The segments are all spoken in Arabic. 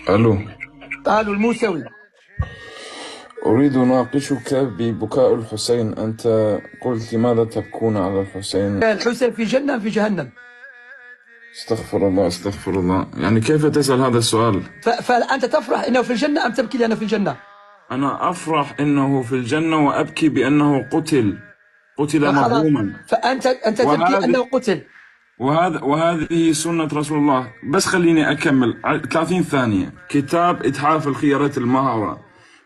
ألو. قالوا الموسوي. أريد أناقشك ببكاء الحسين. أنت قلت لماذا تبكون على الحسين؟ الحسين في جنة أم في جهنم؟ استغفر الله استغفر الله، يعني كيف تسأل هذا السؤال؟ فأنت تفرح أنه في الجنة أم تبكي لأنه في الجنة؟ أنا أفرح أنه في الجنة وأبكي بأنه قتل مظلوما. فأنت تبكي أنه قتل. وهذه سنة رسول الله. بس خليني أكمل 30 ثانية. كتاب إتحاف الخيارات المهرة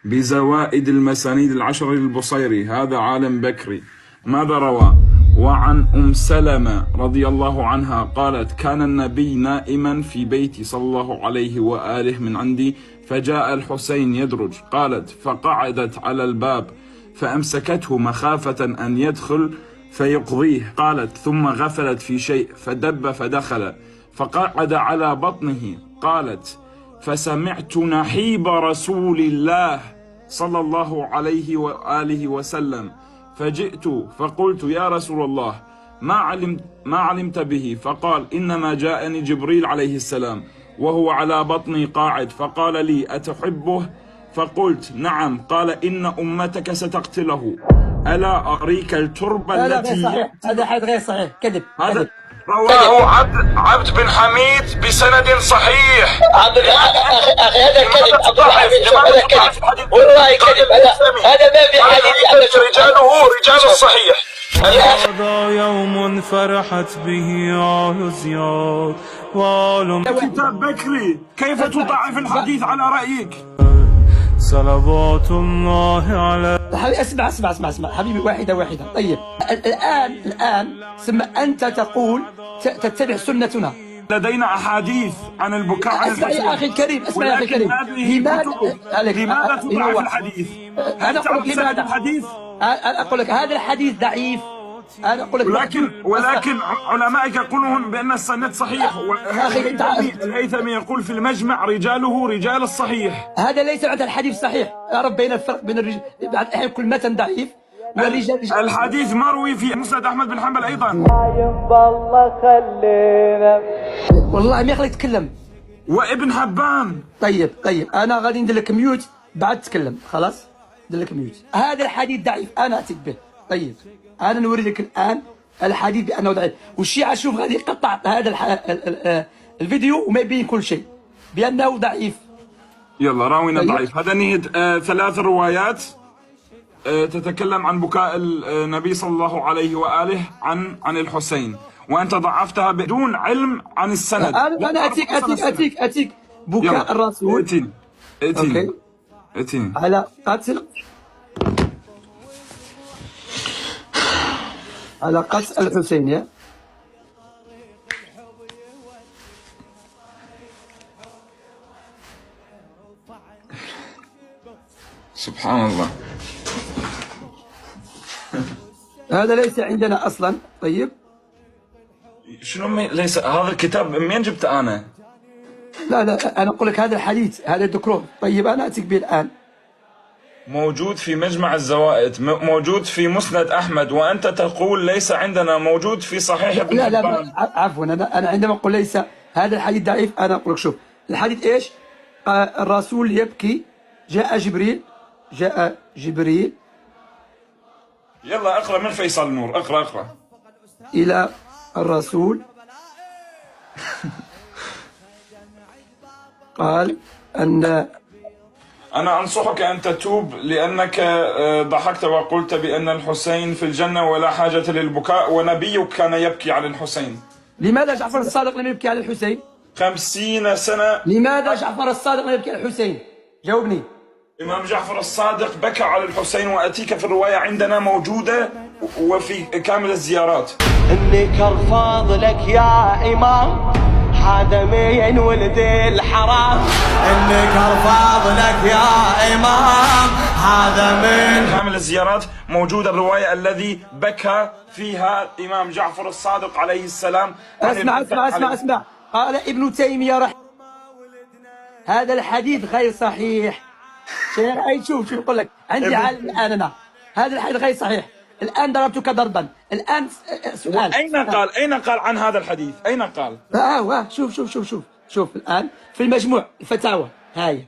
بزوائد المسانيد العشر للبصيري، هذا عالم بكري. ماذا روى؟ وعن سلمة رضي الله عنها قالت: كان النبي نائما في بيتي صلى الله عليه وآله من عندي، فجاء الحسين يدرج. قالت: فقعدت على الباب فأمسكته مخافة أن يدخل فيقضيه. قالت: ثم غفلت في شيء فدب فدخل فقعد على بطنه. قالت: فسمعت نحيب رسول الله صلى الله عليه وآله وسلم، فجئت فقلت: يا رسول الله، ما علمت به؟ فقال: إنما جاءني جبريل عليه السلام وهو على بطني قاعد، فقال لي: أتحبه؟ فقلت: نعم. قال: إن أمتك ستقتله، ألا أريك التربة لا التي غير صحيح، هذا حديث غير صحيح، كذب. هذا رواه عبد بن حميد بسند صحيح. أخي هذا كذب، عبد الحميد، هذا كذب والله كذب. هذا ما في حديث، رجاله رجال الصحيح. هذا يوم فرحت به آل زياد وآل كتاب بكري، كيف تضعف الحديث على رأيك؟ صلوات الله على. اسمع حبيبي، واحدة. طيب الآن ثم أنت تقول تتبع سنتنا. لدينا أحاديث عن البكاء على اسمع يا أخي الكريم، لماذا تضعف الحديث؟ أنا أقول لك لماذا الحديث؟ أنا أقول لك هذا الحديث ضعيف. أنا أقول لك ولكن علمائك يقولون بأن السند صحيح. الهيثمي يقول في المجمع: رجاله رجال الصحيح. هذا ليس عند الحديث صحيح. أعرف بين الفرق بين الرجال. بعض الأحيان كل متن ضعيف والرجال. الحديث مروي في مسند أحمد بن حنبل أيضا. الله خلينا والله ما يخلي يتكلم. وابن حبان. طيب أنا غادي ندير لك ميوت بعد تتكلم، خلاص ندير لك ميوت. هذا الحديث ضعيف، أنا أتيك به. طيب أنا نوري لك الآن الحديث بأنه ضعيف، والشيعة شوف غادي يقطع هذا الفيديو وما يبين كل شيء بأنه ضعيف. يلا راوينا ضعيف. هذا نهي 3 روايات تتكلم عن بكاء النبي صلى الله عليه وآله عن الحسين، وأنت ضعفتها بدون علم عن السند. أنا أتيك بكاء الرسول. اتني على قتل الحسين. يا سبحان الله. هذا ليس عندنا أصلا. طيب شنو ليس هذا الكتاب؟ منين جبته أنا؟ لا أنا أقول لك هذا الحديث، هذا الذكر. طيب أنا أتيك به الآن. موجود في مجمع الزوائد، موجود في مسند أحمد، وأنت تقول ليس عندنا. موجود في صحيح ابن حبان. لا عفوا، أنا عندما أقول ليس هذا الحديث ضعيف، أنا أقول لك شوف الحديث إيش. الرسول يبكي، جاء جبريل. يلا اقرأ من فيصل نور، اقرأ إلى الرسول قال أن أنا أنصحك أن تتوب، لأنك ضحكت وقلت بأن الحسين في الجنة ولا حاجة للبكاء، ونبيك كان يبكي على الحسين. لماذا جعفر الصادق لم يبكي على الحسين؟ 50 سنة. لماذا جعفر الصادق لم يبكي على الحسين؟ جاوبني. إمام جعفر الصادق بكى على الحسين، وأتيك في الرواية عندنا موجودة وفي كامل الزيارات. انك الفاضلك يا امام حادمين ولد الحرام. انك الفاضلك يا امام حادمين. كامل الزيارات موجودة الرواية الذي بكى فيها الإمام جعفر الصادق عليه السلام. اسمع. قال ابن تيمية هذا الحديث غير صحيح. شوف يقول لك عندي عالم الآن أنا. هذا الحديث غير صحيح. الآن ضربتك ضربا. الآن سؤال. أين قال عن هذا الحديث؟ أين قال؟ شوف الآن في المجموع الفتاوى هاي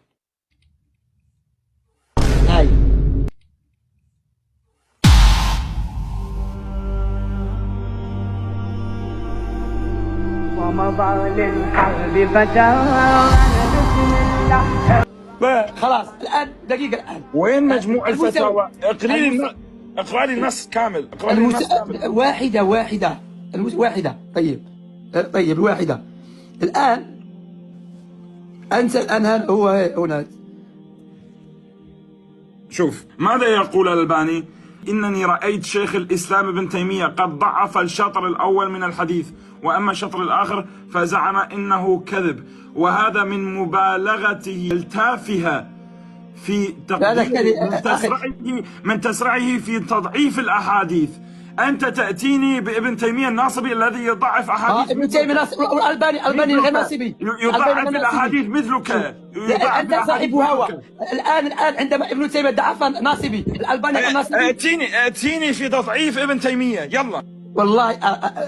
ومضى للحرب فتاة خلاص الآن دقيقة الآن وين مجموع الفتاوى؟ اقرأ لي النص كامل. واحدة واحدة. طيب الواحدة الآن أنت الآن هو هنا. شوف ماذا يقول الألباني: إنني رأيت شيخ الإسلام ابن تيمية قد ضعف الشطر الأول من الحديث، وأما الشطر الآخر فزعم إنه كذب، وهذا من مبالغته التافهة في من تسرعه في تضعيف الأحاديث. أنت تأتيني بابن تيمية الناصبي الذي يضعف أحاديث ابن تيمية ناصبي، والألباني غير ناصبي، يضعف الأحاديث مثلك. أنت صاحب هوى. الآن عندما ابن تيمية ضعف ناصبي، الألباني غير ناصبي. اتيني في تضعيف ابن تيمية يلا. والله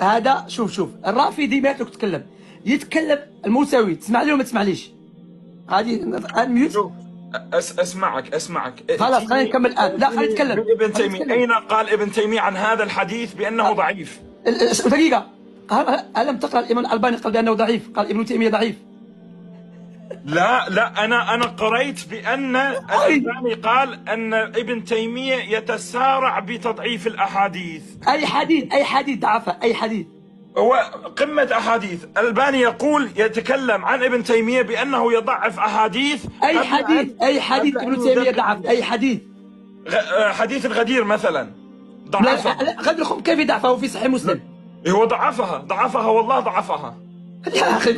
هذا شوف الرافضي ما يتكلم الموسوي، تسمع لي ولا ما تسمعليش؟ هذه ميوت. اسمعك خلاص خلينا نكمل الآن. لا خلينا نتكلم. ابن تيمية أين قال ابن تيمية عن هذا الحديث بأنه ضعيف؟ دقيقة، ألم تقرأ الإمام الألباني قال بأنه ضعيف؟ قال ابن تيمية ضعيف. لا أنا قرأت بأن الألباني قال أن ابن تيمية يتسارع بتضعيف الأحاديث. أي حديث ضعفه؟ أي حديث؟ هو قمة أحاديث. الألباني يتكلم عن ابن تيمية بأنه يضعف أحاديث. أي حديث ابن تيمية ضعف؟ أي حديث؟ حديث الغدير مثلا ضعفها. غدير الخم كيف ضعفه في صحيح مسلم؟ هو ضعفها والله ضعفها يا أخي